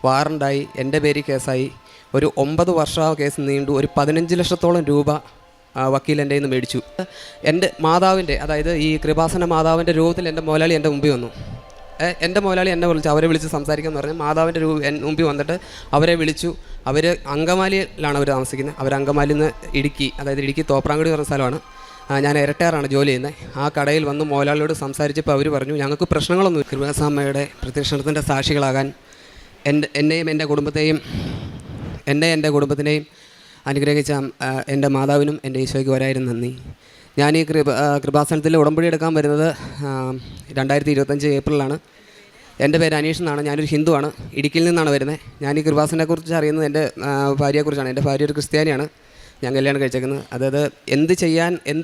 വാറണ്ടായി, എൻ്റെ പേരിൽ കേസായി. ഒരു 9 വർഷം ആ കേസ് നീണ്ടു. ഒരു 15 ലക്ഷത്തോളം രൂപ വക്കീൽ എൻ്റെ നിന്ന് മേടിച്ചു. എൻ്റെ മാതാവിൻ്റെ, അതായത് ഈ കൃപാസന മാതാവിൻ്റെ രൂപത്തിൽ എൻ്റെ മുതലാളി എൻ്റെ മുമ്പിൽ വന്നു. എൻ്റെ മുതലാളി എന്നെ വിളിച്ചു, അവരെ വിളിച്ച് സംസാരിക്കാമെന്ന് പറഞ്ഞു. മാതാവിൻ്റെ മുമ്പിൽ വന്നിട്ട് അവരെ വിളിച്ചു. അവർ അങ്കമാലിയിലാണ് അവർ താമസിക്കുന്നത്. അവർ അങ്കമാലിയിൽ നിന്ന് ഇടുക്കി, അതായത് ഇടുക്കി തോപ്രാംകുടി പറഞ്ഞ സ്ഥലമാണ്. ഞാൻ ഇരട്ടയാറാണ് ജോലി ചെയ്യുന്നത്. ആ കടയിൽ വന്ന് മുതലാളിയോട് സംസാരിച്ചപ്പോൾ അവർ പറഞ്ഞു, ഞങ്ങൾക്ക് പ്രശ്നങ്ങളൊന്നും, കൃപാസമ്മയുടെ പ്രത്യക്ഷണത്തിൻ്റെ സാക്ഷികളാകാൻ എന്നെയും എൻ്റെ കുടുംബത്തിനെയും അനുഗ്രഹിച്ച എൻ്റെ മാതാവിനും എൻ്റെ ഈശോയ്ക്ക് ഒരായിരം നന്ദി. ഞാൻ ഈ കൃപാസനത്തിൽ ഉടമ്പടി എടുക്കാൻ വരുന്നത് 2025 ഏപ്രിലാണ്. എൻ്റെ പേര് അനീഷ് എന്നാണ്. ഞാനൊരു ഹിന്ദുവാണ്, ഇടുക്കിയിൽ നിന്നാണ് വരുന്നത്. ഞാൻ ഈ കൃപാസനത്തെക്കുറിച്ച് അറിയുന്നത് എൻ്റെ ഭാര്യയെക്കുറിച്ചാണ്. എൻ്റെ ഭാര്യ ഒരു ക്രിസ്ത്യാനിയാണ്. ഞാൻ കല്യാണം കഴിച്ചേക്കുന്നത്. അതായത് എന്ത്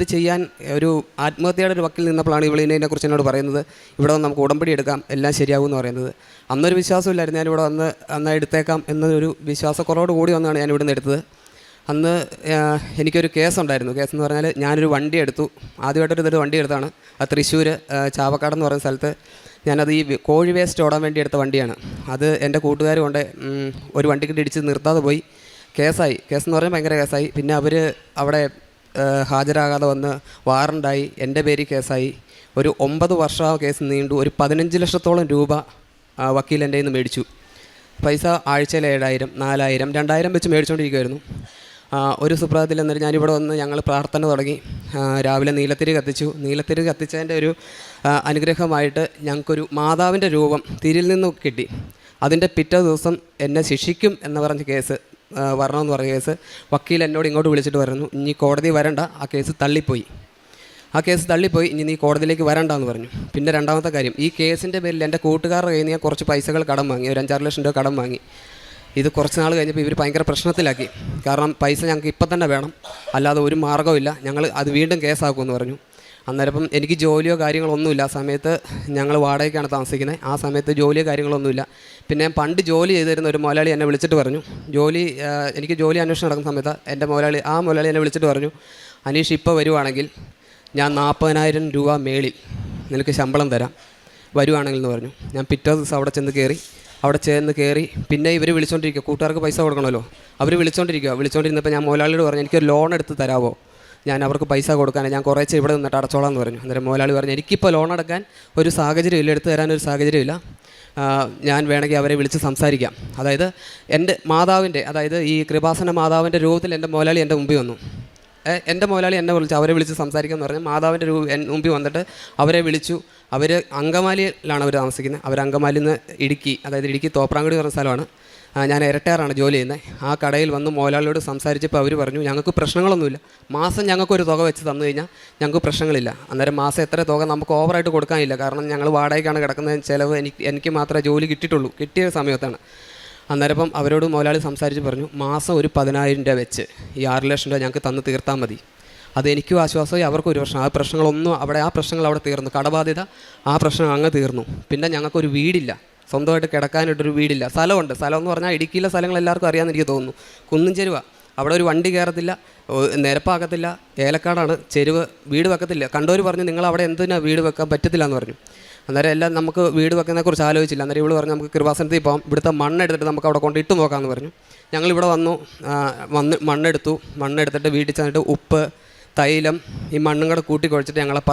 ചെയ്യാൻ ഒരു ആത്മഹത്യയുടെ ഒരു വക്കിൽ നിന്നപ്പോഴാണ് ഇതിനെക്കുറിച്ച് എന്നോട് പറയുന്നത്, ഇവിടെ വന്ന് നമുക്ക് ഉടമ്പടി എടുക്കാം, എല്ലാം ശരിയാകും എന്ന് പറയുന്നത്. അന്നൊരു വിശ്വാസമില്ലായിരുന്നു. ഞാനിവിടെ വന്ന് എടുത്തേക്കാം എന്നൊരു വിശ്വാസക്കുറവോട് കൂടി വന്നാണ് ഞാൻ ഇവിടുന്ന് എടുത്തത്. അന്ന് എനിക്കൊരു കേസുണ്ടായിരുന്നു. കേസെന്ന് പറഞ്ഞാൽ ഞാനൊരു വണ്ടി എടുത്തു. ആദ്യമായിട്ടൊരു വണ്ടി എടുത്താണ്. അത് തൃശ്ശൂർ ചാവക്കാടെന്ന് പറയുന്ന സ്ഥലത്ത് ഞാനത് ഈ കോഴി വേസ്റ്റ് ഓടാൻ വേണ്ടി എടുത്ത വണ്ടിയാണ്. അത് എൻ്റെ കൂട്ടുകാർ കൊണ്ട് ഒരു വണ്ടിക്കിട്ട് ഇടിച്ച് നിർത്താതെ പോയി. കേസെന്ന് പറഞ്ഞാൽ ഭയങ്കര കേസായി. പിന്നെ അവർ അവിടെ ഹാജരാകാതെ വന്ന് വാറണ്ടായി, എൻ്റെ പേരിൽ കേസായി. ഒരു 9 വർഷം ആ കേസ് നീണ്ടു. ഒരു 15 ലക്ഷത്തോളം രൂപ വക്കീൽ എൻ്റെ നിന്ന് മേടിച്ചു. പൈസ ആഴ്ചയിൽ 7,000, 4,000, 2,000 വെച്ച് മേടിച്ചുകൊണ്ടിരിക്കുമായിരുന്നു. ഒരു സുപ്രഭാതത്തിൽ എന്നിട്ട് ഞാനിവിടെ വന്ന് ഞങ്ങൾ പ്രാർത്ഥന തുടങ്ങി. രാവിലെ നീലത്തിരി കത്തിച്ചതിൻ്റെ ഒരു അനുഗ്രഹമായിട്ട് ഞങ്ങൾക്കൊരു മാതാവിൻ്റെ രൂപം തിരിൽ നിന്ന് കിട്ടി. അതിൻ്റെ പിറ്റേ ദിവസം എന്നെ ശിക്ഷിക്കും എന്ന് പറഞ്ഞ കേസ്, വരണമെന്ന് പറഞ്ഞ കേസ് വക്കീൽ എന്നോട് ഇങ്ങോട്ട് വിളിച്ചിട്ട് പറഞ്ഞു, ഇനി കോടതി വരണ്ട, ആ കേസ് തള്ളിപ്പോയി, ഇനി നീ കോടതിയിലേക്ക് വരണ്ടെന്ന് പറഞ്ഞു. പിന്നെ രണ്ടാമത്തെ കാര്യം, ഈ കേസിൻ്റെ പേരിൽ എൻ്റെ കൂട്ടുകാരുടെ കയ്യിൽ നിന്ന് ഞാൻ കുറച്ച് പൈസകൾ കടം വാങ്ങി, ഒരു 5-6 ലക്ഷം രൂപ കടം വാങ്ങി. ഇത് കുറച്ച് നാൾ കഴിഞ്ഞപ്പോൾ ഇവർ ഭയങ്കര പ്രശ്നത്തിലാക്കി. കാരണം പൈസ ഞങ്ങൾക്ക് ഇപ്പം തന്നെ വേണം, അല്ലാതെ ഒരു മാർഗ്ഗമില്ല, ഞങ്ങൾ അത് വീണ്ടും കേസാക്കുമെന്ന് പറഞ്ഞു. അന്നേരം എനിക്ക് ജോലിയോ കാര്യങ്ങളൊന്നുമില്ല. ആ സമയത്ത് ഞങ്ങൾ വാടകയ്ക്കാണ് താമസിക്കുന്നത്. ആ സമയത്ത് ജോലിയോ കാര്യങ്ങളൊന്നുമില്ല. പിന്നെ ഞാൻ പണ്ട് ജോലി ചെയ്തിരുന്ന ഒരു മുതലാളി എന്നെ വിളിച്ചിട്ട് പറഞ്ഞു, എനിക്ക് ജോലി അന്വേഷണം നടക്കുന്ന സമയത്ത് ആ മുതലാളി എന്നെ വിളിച്ചിട്ട് പറഞ്ഞു, അനീഷ് ഇപ്പോൾ വരുവാണെങ്കിൽ ഞാൻ 40,000 രൂപ മേളിൽ നിനക്ക് ശമ്പളം തരാം, വരുവാണെങ്കിൽ എന്ന് പറഞ്ഞു. ഞാൻ പിറ്റേ ദിവസം അവിടെ ചെന്ന് കയറി. പിന്നെ ഇവർ വിളിച്ചുകൊണ്ടിരിക്കുക, കൂട്ടുകാർക്ക് പൈസ കൊടുക്കണമല്ലോ, അവർ വിളിച്ചുകൊണ്ടിരുന്നപ്പോൾ ഞാൻ മുതലാളിയോട് പറഞ്ഞു, എനിക്കൊരു ലോൺ എടുത്ത് തരാമോ, ഞാൻ അവർക്ക് പൈസ കൊടുക്കാനാണ്, ഞാൻ കുറേശ്ശെ ഇവിടെ നിന്നിട്ട് അടച്ചോളാം എന്ന് പറഞ്ഞു. അന്നേരം മുതലാളി പറഞ്ഞു, എനിക്കിപ്പോൾ ലോൺ അടക്കാൻ ഒരു സാഹചര്യമില്ല, എടുത്തു തരാനൊരു സാഹചര്യമില്ല, ഞാൻ വേണമെങ്കിൽ അവരെ വിളിച്ച് സംസാരിക്കാം. അതായത് എൻ്റെ മാതാവിൻ്റെ, അതായത് ഈ കൃപാസന മാതാവിൻ്റെ രൂപത്തിൽ എൻ്റെ മുതലാളി എൻ്റെ മുമ്പിൽ വന്നു. എൻ്റെ മുതലാളി എന്നെ വിളിച്ചു, അവരെ വിളിച്ച് സംസാരിക്കാമെന്ന് പറഞ്ഞു. മാതാവിൻ്റെ മുമ്പിൽ വന്നിട്ട് അവരെ വിളിച്ചു. അവർ അങ്കമാലിയിലാണ് അവർ താമസിക്കുന്നത്. അവർ അങ്കമാലിയിൽ നിന്ന് ഇടുക്കി, അതായത് ഇടുക്കി തോപ്രാംകുടി പറഞ്ഞ സ്ഥലമാണ്. ഞാൻ ഇരട്ടയാറാണ് ജോലി ചെയ്യുന്നത്. ആ കടയിൽ വന്ന് മുതലാളിയോട് സംസാരിച്ചപ്പോൾ അവർ പറഞ്ഞു, ഞങ്ങൾക്ക് പ്രശ്നങ്ങളൊന്നുമില്ല, മാസം ഞങ്ങൾക്കൊരു തുക വെച്ച് തന്നു കഴിഞ്ഞാൽ ഞങ്ങൾക്ക് പ്രശ്നങ്ങളില്ല. അന്നേരം മാസം എത്ര തുക നമുക്ക് ഓവറായിട്ട് കൊടുക്കാനില്ല, കാരണം ഞങ്ങൾ വാടകയ്ക്കാണ് കിടക്കുന്നത്, ചിലവ് എനിക്ക് മാത്രമേ ജോലി കിട്ടിയ സമയത്താണ്. അന്നേരം അവരോട് മുതലാളി സംസാരിച്ച് പറഞ്ഞു, മാസം ഒരു 10,000 രൂപ വെച്ച് ഈ 6 ലക്ഷം രൂപ ഞങ്ങൾക്ക് തന്ന് തീർത്താൽ മതി. അതെനിക്കും ആശ്വാസമായി, അവർക്കും ഒരു പ്രശ്നം. ആ പ്രശ്നങ്ങളൊന്നും ആ പ്രശ്നങ്ങൾ അവിടെ തീർന്നു. കടബാധ്യത ആ പ്രശ്നം അങ്ങ് തീർന്നു. പിന്നെ ഞങ്ങൾക്കൊരു വീടില്ല, സ്വന്തമായിട്ട് കിടക്കാനായിട്ടൊരു വീടില്ല. സ്ഥലമുണ്ട്. സ്ഥലം എന്ന് പറഞ്ഞാൽ ഇടുക്കിയിലെ സ്ഥലങ്ങൾ എല്ലാവർക്കും അറിയാമെന്ന് എനിക്ക് തോന്നുന്നു. കുന്നും ചെരുവ, അവിടെ ഒരു വണ്ടി കയറത്തില്ല, നിരപ്പാക്കത്തില്ല, ഏലക്കാടാണ്, ചെരുവ്, വീട് വെക്കത്തില്ല. കണ്ടവർ പറഞ്ഞു, നിങ്ങൾ അവിടെ എന്തിനാ വീട് വെക്കാൻ പറ്റത്തില്ല എന്ന് പറഞ്ഞു. അന്നേരം എല്ലാം നമുക്ക് വീട് വെക്കുന്നതിനെക്കുറിച്ച് ആലോചിച്ചില്ല. അന്നേരം ഇവള് പറഞ്ഞു, നമുക്ക് കൃപാസനത്തിൽ പോകാം, ഇവിടുത്തെ മണ്ണെടുത്തിട്ട് നമുക്ക് അവിടെ കൊണ്ട് ഇട്ട് നോക്കാമെന്ന് പറഞ്ഞു. ഞങ്ങളിവിടെ മണ്ണെടുത്തിട്ട് വീട്ടിൽ ചെന്നിട്ട് ഉപ്പ്, തൈലം, ഈ മണ്ണും കൂടെ കൂട്ടി കുഴച്ചിട്ട് ഞങ്ങളെ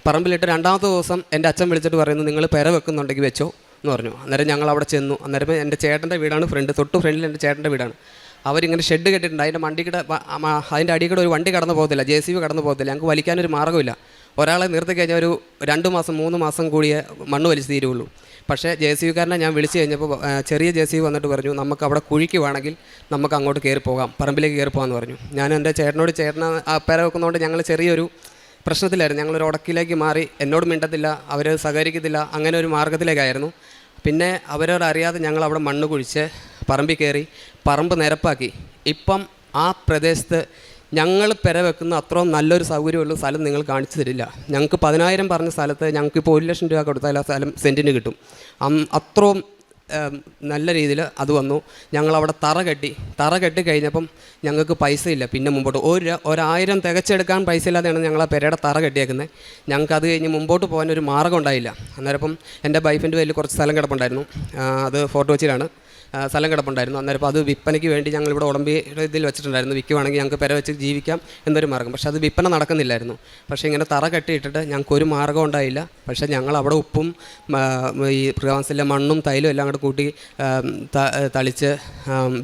പറമ്പിലിട്ട് രണ്ടാമത്തെ ദിവസം എൻ്റെ അച്ഛൻ വിളിച്ചിട്ട് പറയുന്നു, നിങ്ങൾ പെര വെക്കുന്നുണ്ടെങ്കിൽ വെച്ചോ എന്ന് പറഞ്ഞു. അന്നേരം ഞങ്ങൾ അവിടെ ചെന്നു. അന്നേരം എൻ്റെ ചേട്ടൻ്റെ വീടാണ് തൊട്ട് ഫ്രണ്ടിൽ എൻ്റെ ചേട്ടൻ്റെ വീടാണ്. അവരിങ്ങനെ ഷെഡ് കെട്ടിയിട്ടുണ്ട്. അതിൻ്റെ അടിയിൽ കൂടെ ഒരു വണ്ടി കടന്നു പോകത്തില്ല, JCB കടന്നു പോകത്തില്ല. ഞങ്ങൾക്ക് വലിക്കാനൊരു മാർഗ്ഗമില്ല. ഒരാളെ നിർത്തി കഴിഞ്ഞാൽ ഒരു 2 മാസം 3 മാസം കൂടിയേ മണ്ണ് വലിച്ച് തീരുള്ളൂ. പക്ഷേ JCBക്കാരനെ ഞാൻ വിളിച്ച് കഴിഞ്ഞപ്പോൾ ചെറിയ JCB വന്നിട്ട് പറഞ്ഞു, നമുക്ക് അവിടെ കുഴിക്കുവാണെങ്കിൽ നമുക്ക് അങ്ങോട്ട് കയറി പോകാം, പറമ്പിലേക്ക് കയറി പോകാമെന്ന് പറഞ്ഞു. ഞാൻ എൻ്റെ ചേട്ടനെ പെര വെക്കുന്നതുകൊണ്ട് ഞങ്ങൾ ചെറിയൊരു പ്രശ്നത്തിലായിരുന്നു. ഞങ്ങളൊരു ഉടക്കിലേക്ക് മാറി, എന്നോട് മിണ്ടത്തില്ല, അവർ സഹകരിക്കത്തില്ല, അങ്ങനെ ഒരു മാർഗ്ഗത്തിലേക്കായിരുന്നു. പിന്നെ അവരോടറിയാതെ ഞങ്ങൾ അവിടെ മണ്ണ് കുഴിച്ച് പറമ്പിൽ കയറി, പറമ്പ് നിരപ്പാക്കി. ഇപ്പം ആ പ്രദേശത്ത് ഞങ്ങൾ പെര വെക്കുന്ന അത്രയും നല്ലൊരു സൗകര്യമുള്ള സ്ഥലം നിങ്ങൾ കാണിച്ചു തരില്ല. ഞങ്ങൾക്ക് 10,000 പറഞ്ഞ സ്ഥലത്ത് ഞങ്ങൾക്കിപ്പോൾ 1 ലക്ഷം രൂപ കൊടുത്താൽ ആ സ്ഥലം സെൻറ്റിന് കിട്ടും. അത്രയും നല്ല രീതിയിൽ അത് വന്നു. ഞങ്ങളവിടെ തറ കെട്ടി കഴിഞ്ഞപ്പം ഞങ്ങൾക്ക് പൈസ ഇല്ല. പിന്നെ മുമ്പോട്ട് 1,000 തികച്ചെടുക്കാൻ പൈസ ഇല്ലാതെയാണ് ഞങ്ങൾ ആ പെരയുടെ തറ കെട്ടിയേക്കുന്നത്. ഞങ്ങൾക്ക് അത് കഴിഞ്ഞ് മുമ്പോട്ട് പോകാൻ ഒരു മാർഗ്ഗം ഉണ്ടായില്ല. അന്നേരം എൻ്റെ വൈഫിൻ്റെ പേരിൽ കുറച്ച് സ്ഥലം കിടപ്പുണ്ടായിരുന്നു. അത് ഫോർട്ട് കൊച്ചിയിലാണ്. സ്ഥലം കിടപ്പുണ്ടായിരുന്നു. അന്നേരം അപ്പോൾ അത് വിൽപ്പനയ്ക്ക് വേണ്ടി ഞങ്ങളിവിടെ ഉടമ്പി ഇതിൽ വെച്ചിട്ടുണ്ടായിരുന്നു. വിൽക്കുവാണെങ്കിൽ ഞങ്ങൾക്ക് പെര വെച്ച് ജീവിക്കാം എന്നൊരു മാർഗ്ഗം. പക്ഷേ അത് വിൽപ്പന നടക്കുന്നില്ലായിരുന്നു. പക്ഷേ ഇങ്ങനെ തറ കെട്ടിയിട്ടിട്ട് ഞങ്ങൾക്കൊരു മാർഗ്ഗം ഉണ്ടായില്ല. പക്ഷേ ഞങ്ങൾ അവിടെ ഉപ്പും ഈ കൃപാസനത്തിലെ മണ്ണും തൈലും എല്ലാം കൂടെ കൂട്ടി തളിച്ച്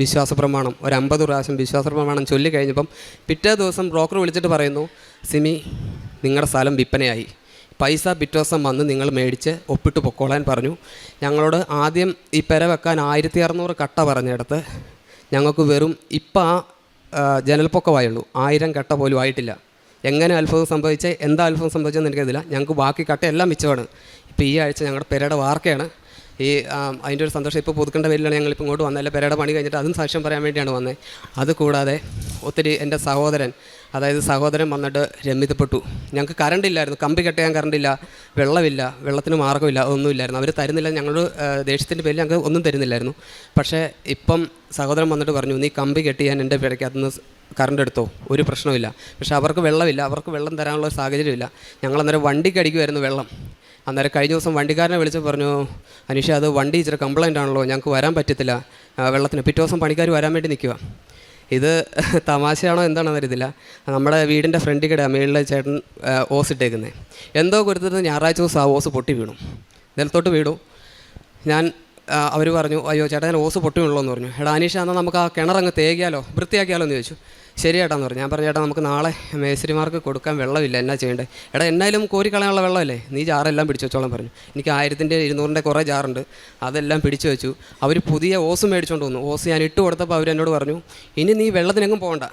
വിശ്വാസ പ്രമാണം ഒരു 50 പ്രാവശ്യം വിശ്വാസ പ്രമാണം ചൊല്ലി കഴിഞ്ഞപ്പം പിറ്റേ ദിവസം ബ്രോക്കർ വിളിച്ചിട്ട് പറയുന്നു, സിമി നിങ്ങളുടെ സ്ഥലം വിൽപ്പനയായി, പൈസ പിറ്റേ ദിവസം വന്ന് നിങ്ങൾ മേടിച്ച് ഒപ്പിട്ട് പൊക്കോളാൻ പറഞ്ഞു. ഞങ്ങളോട് ആദ്യം ഈ പെര വെക്കാൻ 1600 കട്ട പറഞ്ഞിടത്ത് ഞങ്ങൾക്ക് വെറും ഇപ്പം ജനൽപ്പൊക്കമായുള്ളൂ, 1000 കട്ട പോലും ആയിട്ടില്ല. എങ്ങനെ അത്ഭുതം സംഭവിച്ചേ, എന്താ അത്ഭുതം സംഭവിച്ചതെന്ന് എനിക്കറിയില്ല. ഞങ്ങൾക്ക് ബാക്കി കട്ട എല്ലാം മിച്ചമാണ്. ഇപ്പോൾ ഈ ആഴ്ച ഞങ്ങളുടെ പെരയുടെ വാർക്കയാണ്. ഈ അതിൻ്റെ ഒരു സന്തോഷം ഇപ്പോൾ പുതുക്കേണ്ട പേരിലാണ് ഞങ്ങളിപ്പോൾ ഇങ്ങോട്ട് വന്നതല്ല, പെരയുടെ പണി കഴിഞ്ഞിട്ട് അതും സാക്ഷ്യം പറയാൻ വേണ്ടിയാണ് വന്നത്. അതുകൂടാതെ ഒത്തിരി എൻ്റെ സഹോദരൻ വന്നിട്ട് രമ്യതപ്പെട്ടു. ഞങ്ങൾക്ക് കറണ്ടില്ലായിരുന്നു, കമ്പി കെട്ടിയാൻ കറണ്ടില്ല, വെള്ളമില്ല, വെള്ളത്തിന് മാർഗ്ഗമില്ല, ഒന്നുമില്ലായിരുന്നു. അവർ തരുന്നില്ല, ഞങ്ങളുടെ ദേഷ്യത്തിൻ്റെ പേരിൽ ഞങ്ങൾക്ക് ഒന്നും തരുന്നില്ലായിരുന്നു. പക്ഷേ ഇപ്പം സഹോദരൻ വന്നിട്ട് പറഞ്ഞു, നീ കമ്പി കെട്ടിയാൻ എൻ്റെ പേരയ്ക്ക് അതിന് കറണ്ട് എടുത്തോ, ഒരു പ്രശ്നമില്ല. പക്ഷേ അവർക്ക് വെള്ളമില്ല, അവർക്ക് വെള്ളം തരാനുള്ള സാഹചര്യമില്ല. ഞങ്ങളന്നേരം വണ്ടിക്ക് അടിക്കുമായിരുന്നു വെള്ളം. അന്നേരം കഴിഞ്ഞ ദിവസം വണ്ടിക്കാരനെ വിളിച്ച് പറഞ്ഞു, അനീഷ അത് വണ്ടി ഇച്ചിരി കംപ്ലൈൻ്റ് ആണല്ലോ, ഞങ്ങൾക്ക് വരാൻ പറ്റത്തില്ല വെള്ളത്തിന്. പിറ്റേ ദിവസം പണിക്കാർ വരാൻ വേണ്ടി നിൽക്കുക. ഇത് തമാശയാണോ എന്താണെന്ന് അറിയത്തില്ല. നമ്മുടെ വീടിൻ്റെ ഫ്രണ്ടിൽ കൂടെ മേളിലെ ചേട്ടൻ ഓസ് ഇട്ടേക്കുന്നത് എന്തോ കൊടുത്തിട്ട് ഞായറാഴ്ച ദിവസം ആ ഓസ് പൊട്ടി വീണു, നിലത്തോട്ട് വീണു. അവർ പറഞ്ഞു, അയ്യോ ചേട്ടാ ഞാൻ ഓസ് പൊട്ടി വീണല്ലോ എന്ന് പറഞ്ഞു. എടാ അനീഷ എന്നാൽ നമുക്ക് ആ കിണറങ്ങ് തേകിയാലോ, വൃത്തിയാക്കിയാലോ എന്ന് ചോദിച്ചു. ശരിയേട്ടാന്ന് പറഞ്ഞു. ഞാൻ പറഞ്ഞു, ചേട്ടാ നമുക്ക് നാളെ മേസ്തിരിമാർക്ക് കൊടുക്കാൻ വെള്ളമില്ല, എന്നാ ചെയ്യേണ്ടത്? എടാ എന്നാലും കോരിക്കളയാനുള്ള വെള്ളമല്ലേ, നീ ജാറെല്ലാം പിടിച്ചു വെച്ചോളം പറഞ്ഞു. എനിക്ക് 1000-ൻ്റെ 200-ൻ്റെ കുറേ ജാറുണ്ട്, അതെല്ലാം പിടിച്ചു വെച്ചു. അവർ പുതിയ ഓസ് മേടിച്ചുകൊണ്ട് വന്നു. ഓസ് ഞാൻ ഇട്ട് കൊടുത്തപ്പോൾ അവരെന്നോട് പറഞ്ഞു, ഇനി നീ വെള്ളത്തിനെങ്ങും പോകണ്ട,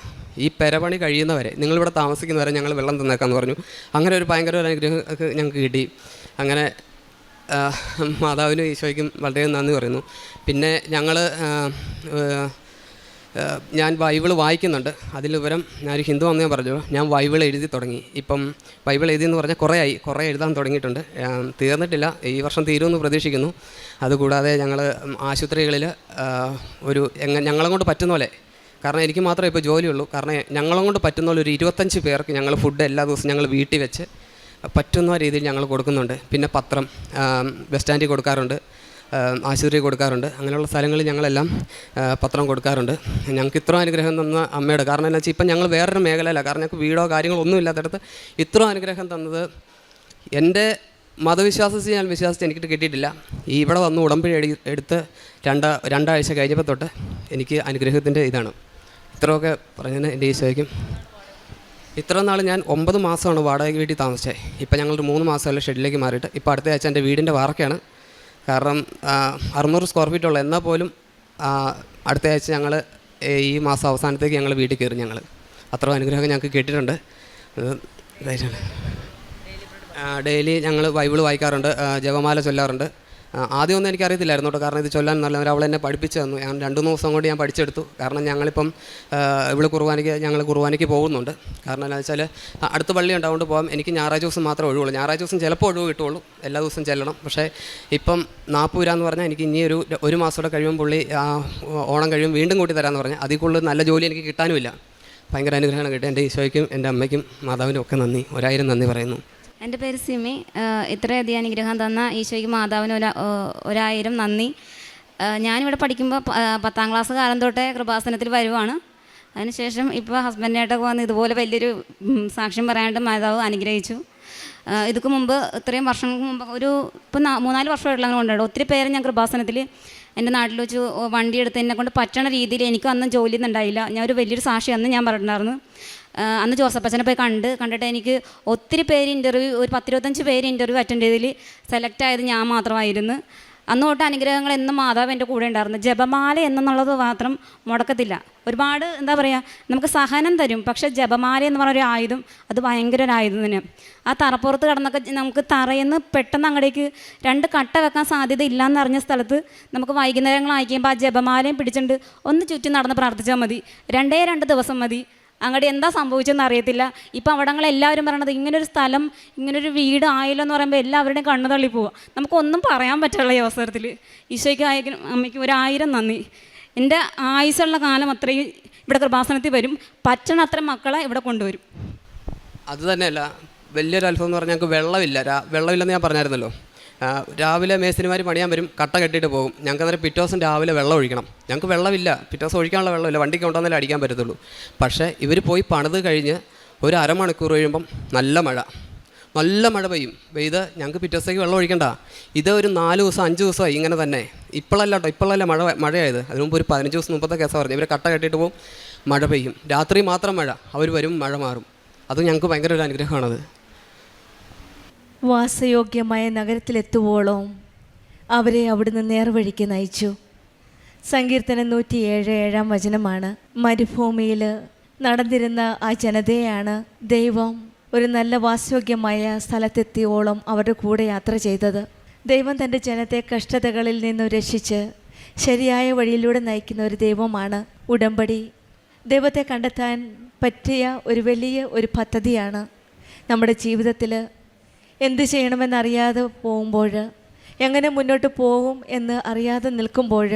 ഈ പെരപണി കഴിയുന്നവരെ, നിങ്ങളിവിടെ താമസിക്കുന്നവരെ ഞങ്ങൾ വെള്ളം തന്നേക്കാമെന്ന് പറഞ്ഞു. അങ്ങനെ ഒരു ഭയങ്കര ഒരു അനുഗ്രഹം ഞങ്ങൾക്ക് കിട്ടി. അങ്ങനെ മാതാവിനും ഈശോയ്ക്കും വളരെ നന്ദി പറയുന്നു. പിന്നെ ഞാൻ ബൈബിൾ വായിക്കുന്നുണ്ട്. അതിലുപരം ഞാനൊരു ഹിന്ദു ആണെന്ന് ഞാൻ പറഞ്ഞു, ഞാൻ ബൈബിൾ എഴുതി തുടങ്ങി. ഇപ്പം ബൈബിൾ എഴുതിയെന്ന് പറഞ്ഞാൽ കുറേ എഴുതാൻ തുടങ്ങിയിട്ടുണ്ട്. തീർന്നിട്ടില്ല, ഈ വർഷം തീരുമെന്ന് പ്രതീക്ഷിക്കുന്നു. അതുകൂടാതെ ഞങ്ങൾ ആശുപത്രികളിൽ ഞങ്ങളെ കൊണ്ട് പറ്റുന്ന പോലെ, കാരണം എനിക്ക് മാത്രമേ ഇപ്പോൾ ജോലിയുള്ളൂ, കാരണം ഞങ്ങളെ കൊണ്ട് പറ്റുന്ന പോലെ ഒരു 25 പേർക്ക് ഞങ്ങൾ ഫുഡ് എല്ലാ ദിവസവും ഞങ്ങൾ വീട്ടിൽ വെച്ച് പറ്റുന്ന രീതിയിൽ ഞങ്ങൾ കൊടുക്കുന്നുണ്ട്. പിന്നെ പത്രം ബസ് സ്റ്റാൻഡിൽ കൊടുക്കാറുണ്ട്, ആശുപത്രി കൊടുക്കാറുണ്ട്. അങ്ങനെയുള്ള സ്ഥലങ്ങളിൽ ഞങ്ങളെല്ലാം പത്രം കൊടുക്കാറുണ്ട്. ഞങ്ങൾക്ക് ഇത്ര അനുഗ്രഹം തന്ന അമ്മയുടെ, കാരണം എന്താ വെച്ചാൽ ഇപ്പം ഞങ്ങൾ വേറൊരു മേഖലയില്ല, കാരണം ഞങ്ങൾക്ക് വീടോ കാര്യങ്ങളോ ഒന്നും ഇല്ലാത്തടത്ത് ഇത്ര അനുഗ്രഹം തന്നത് എൻ്റെ മതവിശ്വാസത്തിൽ ഞാൻ വിശ്വാസിച്ച് എനിക്കിട്ട് കിട്ടിയിട്ടില്ല. ഇവിടെ വന്ന് ഉടമ്പടി എടുത്ത് രണ്ടാഴ്ച കഴിഞ്ഞപ്പോൾ തൊട്ട് എനിക്ക് അനുഗ്രഹത്തിൻ്റെ ഇതാണ്. ഇത്രയൊക്കെ പറഞ്ഞതിന് എൻ്റെ ഈശോയ്ക്കും. ഇത്ര നാൾ ഞാൻ 9 മാസമാണ് വാടക വീട്ടിൽ താമസിച്ചത്. ഇപ്പം ഞങ്ങളൊരു 3 മാസമല്ല ഷെഡിലേക്ക് മാറിയിട്ട് ഇപ്പോൾ അടുത്ത ആഴ്ച എൻ്റെ വീടിൻ്റെ വാർക്കയാണ്. കാരണം 600 സ്ക്വയർ ഫീറ്റ് ഉള്ള, എന്നാൽ പോലും അടുത്ത ആഴ്ച ഞങ്ങൾ ഈ മാസം അവസാനത്തേക്ക് ഞങ്ങൾ വീട്ടിൽ കയറി. ഞങ്ങൾ അത്ര അനുഗ്രഹം ഞങ്ങൾക്ക് കിട്ടിയിട്ടുണ്ട്. ഡെയിലി ഞങ്ങൾ ബൈബിൾ വായിക്കാറുണ്ട്, ജപമാല ചൊല്ലാറുണ്ട്. ആദ്യമൊന്നും എനിക്കറിയത്തില്ലായിരുന്നു കേട്ടോ, കാരണം ഇത് ചൊല്ലാൻ നല്ല അവൾ എന്നെ പഠിപ്പിച്ചു തന്നു. ഞാൻ 2-3 ദിവസം കൊണ്ട് ഞാൻ പഠിച്ചെടുത്തു. കാരണം ഞങ്ങളിപ്പം ഞങ്ങൾ കുർബാനയ്ക്ക് പോകുന്നുണ്ട്. കാരണം എന്താണെന്ന് വെച്ചാൽ അടുത്ത പള്ളി ഉണ്ടാവുകൊണ്ട് പോകാം. എനിക്ക് ഞായറാഴ്ച ദിവസം മാത്രമേ ഒഴിവുള്ളൂ. ഞായറാഴ്ച ദിവസം ചിലപ്പോൾ ഒഴിവ് കിട്ടുള്ളൂ, എല്ലാ ദിവസവും ചെല്ലണം. പക്ഷേ ഇപ്പം 40 രൂപ എന്ന് പറഞ്ഞാൽ എനിക്ക് ഇനി ഒരു മാസം കൂടെ കഴിയുമ്പോൾ പുള്ളി ഓണം കഴിയുമ്പോൾ വീണ്ടും കൂട്ടി തരാമെന്ന് പറഞ്ഞാൽ അതിൽ കൂടുതൽ നല്ല ജോലി എനിക്ക് കിട്ടാനുമില്ല. ഭയങ്കര അനുഗ്രഹമാണ് കിട്ടുക. എൻ്റെ ഈശോയ്ക്കും എൻ്റെ അമ്മയ്ക്കും മാതാവിനും ഒക്കെ നന്ദി, 1000 നന്ദി പറയുന്നു. എൻ്റെ പേര് സിമി. ഇത്രയധികം അനുഗ്രഹം തന്ന ഈശോയ്ക്ക് മാതാവിന് 1000 നന്ദി. ഞാനിവിടെ പഠിക്കുമ്പോൾ 10ാം ക്ലാസ് കാലം തൊട്ടേ കൃപാസനത്തിൽ വരുവാണ്. അതിനുശേഷം ഇപ്പോൾ ഹസ്ബൻഡിനായിട്ടൊക്കെ വന്ന് ഇതുപോലെ വലിയൊരു സാക്ഷ്യം പറയാനായിട്ട് മാതാവ് അനുഗ്രഹിച്ചു. ഇതൊക്കെ മുമ്പ് ഇത്രയും വർഷങ്ങൾക്ക് മുമ്പ് ഇപ്പോൾ 3-4 വർഷമായിട്ടുള്ള അങ്ങനെ കൊണ്ടുപോയി ഒത്തിരി പേര് ഞാൻ കൃപാസനത്തിൽ എൻ്റെ നാട്ടിൽ വെച്ച് വണ്ടി എടുത്ത് എന്നെ കൊണ്ട് പറ്റണ രീതിയിൽ എനിക്ക് അന്ന് ജോലിയൊന്നും ഉണ്ടായില്ല. ഞാൻ ഒരു വലിയൊരു സാക്ഷി അന്ന് ഞാൻ പറഞ്ഞിട്ടുണ്ടായിരുന്നു. അന്ന് ജോസഫച്ചനെ പോയി കണ്ടിട്ട് എനിക്ക് ഒത്തിരി പേര് ഒരു 10-25 പേര് ഇൻ്റർവ്യൂ അറ്റൻഡ് ചെയ്തതിൽ സെലക്ട് ആയത് ഞാൻ മാത്രമായിരുന്നു. അന്ന് തൊട്ട് അനുഗ്രഹങ്ങൾ എന്നും മാതാവ് എൻ്റെ കൂടെ ഉണ്ടായിരുന്നു. ജപമാല എന്നുള്ളത് മാത്രം മുടക്കത്തില്ല. ഒരുപാട് എന്താ പറയുക, നമുക്ക് സഹനം തരും. പക്ഷേ ജപമാല എന്ന് പറഞ്ഞൊരു ആയുധം, അത് ഭയങ്കര ഒരു ആയുധം തന്നെ. ആ തറപ്പുറത്ത് കിടന്നൊക്കെ നമുക്ക് തറയെന്ന് പെട്ടെന്ന് അങ്ങടേക്ക് 2 കട്ട വെക്കാൻ സാധ്യത ഇല്ലയെന്ന് അറിഞ്ഞ സ്ഥലത്ത് നമുക്ക് വൈകുന്നേരങ്ങളായിക്കുമ്പോൾ ആ ജപമാലയും പിടിച്ചിട്ട് ഒന്ന് ചുറ്റി നടന്ന് പ്രാർത്ഥിച്ചാൽ മതി. 2 ദിവസം മതി. അങ്ങോട്ട് എന്താ സംഭവിച്ചെന്ന് അറിയത്തില്ല. ഇപ്പം അവിടങ്ങളെല്ലാവരും പറയണത് ഇങ്ങനൊരു സ്ഥലം, ഇങ്ങനൊരു വീട് ആയല്ലോ എന്ന് പറയുമ്പോൾ എല്ലാവരുടെയും കണ്ണു തള്ളി പോവുക. നമുക്കൊന്നും പറയാൻ പറ്റുള്ള ഈ അവസരത്തിൽ ഈശോയ്ക്ക് അമ്മയ്ക്ക് 1000 നന്ദി. എൻ്റെ ആയുസ്സുള്ള കാലം അത്രയും ഇവിടെ കൃപാസനത്തിൽ വരും, പറ്റണ അത്ര മക്കളെ ഇവിടെ കൊണ്ടുവരും. അത് തന്നെയല്ല വലിയൊരു അത്ഭവം എന്ന് പറഞ്ഞാൽ ഞങ്ങൾക്ക് വെള്ളമില്ലെന്ന് ഞാൻ പറഞ്ഞായിരുന്നല്ലോ. രാവിലെ മേസ്തിരിമാർ പണിയാൻ വരും, കട്ട കെട്ടിയിട്ട് പോകും. ഞങ്ങൾക്ക് അന്നേരം പിറ്റേ ദിവസം രാവിലെ വെള്ളം ഒഴിക്കണം. ഞങ്ങൾക്ക് വെള്ളമില്ല, പിറ്റേ ദിവസം ഒഴിക്കാനുള്ള വെള്ളമില്ല, വണ്ടിക്ക് കൊണ്ടുവന്നാലേ അടിക്കാൻ പറ്റത്തുള്ളൂ. പക്ഷേ ഇവർ പോയി പണിത് കഴിഞ്ഞ് ഒരു അരമണിക്കൂർ കഴിയുമ്പം നല്ല മഴ പെയ്ത് ഞങ്ങൾക്ക് പിറ്റേ ദിവസത്തേക്ക് വെള്ളം ഒഴിക്കണ്ട. ഇത് ഒരു 4 ദിവസം 5 ദിവസമായി ഇങ്ങനെ തന്നെ. ഇപ്പോഴല്ല മഴയായത്. അതിന് മുമ്പ് ഒരു 15 ദിവസം മുമ്പത്തെ കേസാണ് പറഞ്ഞത്. ഇവർ കട്ട കെട്ടിയിട്ട് പോകും, മഴ പെയ്യും, രാത്രി മാത്രം മഴ, അവർ വരും, മഴ മാറും. അത് ഞങ്ങൾക്ക് ഭയങ്കര ഒരു അനുഗ്രഹമാണത്. വാസയോഗ്യമായ നഗരത്തിലെത്തുവോളം അവരെ അവിടുന്ന് നേർവഴിക്ക് നയിച്ചു. സങ്കീർത്തനം 107 വചനമാണ്. മരുഭൂമിയിൽ നടന്നിരുന്ന ആ ജനതയാണ് ദൈവം ഒരു നല്ല വാസയോഗ്യമായ സ്ഥലത്തെത്തിയോളം അവരുടെ കൂടെ യാത്ര ചെയ്തത്. ദൈവം തൻ്റെ ജനത്തെ കഷ്ടതകളിൽ നിന്നും രക്ഷിച്ച് ശരിയായ വഴിയിലൂടെ നയിക്കുന്ന ഒരു ദൈവമാണ്. ഉടമ്പടി ദൈവത്തെ കണ്ടെത്താൻ പറ്റിയ ഒരു വലിയ പദ്ധതിയാണ്. നമ്മുടെ ജീവിതത്തിൽ എന്ത് ചെയ്യണമെന്നറിയാതെ പോകുമ്പോൾ, എങ്ങനെ മുന്നോട്ട് പോകും എന്ന് അറിയാതെ നിൽക്കുമ്പോൾ,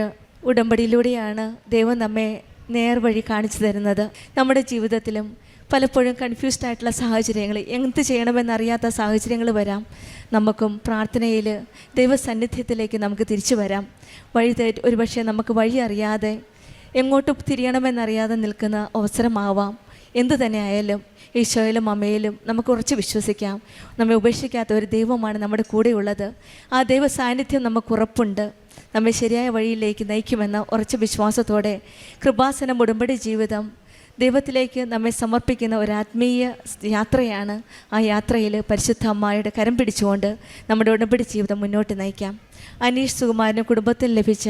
ഉടമ്പടിയിലൂടെയാണ് ദൈവം നമ്മെ നേർവഴി കാണിച്ചു തരുന്നത്. നമ്മുടെ ജീവിതത്തിലും പലപ്പോഴും കൺഫ്യൂസ്ഡ് ആയിട്ടുള്ള സാഹചര്യങ്ങൾ, എന്ത് ചെയ്യണമെന്നറിയാത്ത സാഹചര്യങ്ങൾ വരാം. നമുക്കും പ്രാർത്ഥനയിൽ ദൈവസന്നിധ്യത്തിലേക്ക് നമുക്ക് തിരിച്ചു വരാം. ഒരുപക്ഷെ നമുക്ക് വഴി അറിയാതെ എങ്ങോട്ട് തിരിയണമെന്നറിയാതെ നിൽക്കുന്ന അവസരമാവാം. എന്തു തന്നെ ആയാലും ഈശോയിലും അമ്മയിലും നമുക്ക് ഉറച്ച് വിശ്വസിക്കാം. നമ്മെ ഉപേക്ഷിക്കാത്ത ഒരു ദൈവമാണ് നമ്മുടെ കൂടെയുള്ളത്. ആ ദൈവ സാന്നിധ്യം നമുക്ക് ഉറപ്പുണ്ട്. നമ്മെ ശരിയായ വഴിയിലേക്ക് നയിക്കുമെന്ന ഉറച്ച വിശ്വാസത്തോടെ കൃപാസനം ഉടമ്പടി ജീവിതം ദൈവത്തിലേക്ക് നമ്മെ സമർപ്പിക്കുന്ന ഒരു ആത്മീയ യാത്രയാണ്. ആ യാത്രയിൽ പരിശുദ്ധ അമ്മയുടെ കരം പിടിച്ചുകൊണ്ട് നമ്മുടെ ഉടമ്പടി ജീവിതം മുന്നോട്ട് നയിക്കാം. അനീഷ് സുകുമാരനും കുടുംബത്തിൽ ലഭിച്ച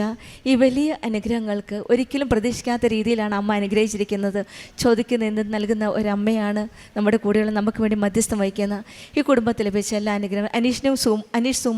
ഈ വലിയ അനുഗ്രഹങ്ങൾക്ക് ഒരിക്കലും പ്രതീക്ഷിക്കാത്ത രീതിയിലാണ് അമ്മ അനുഗ്രഹിച്ചിരിക്കുന്നത്. ചോദിക്കുന്ന എന്ത് നൽകുന്ന ഒരമ്മയാണ് നമ്മുടെ കൂടെയുള്ള നമുക്ക് വേണ്ടി മധ്യസ്ഥം വഹിക്കുന്ന ഈ കുടുംബത്തിൽ ലഭിച്ച എല്ലാ അനുഗ്രഹങ്ങളും അനീഷ് സുകുമാർ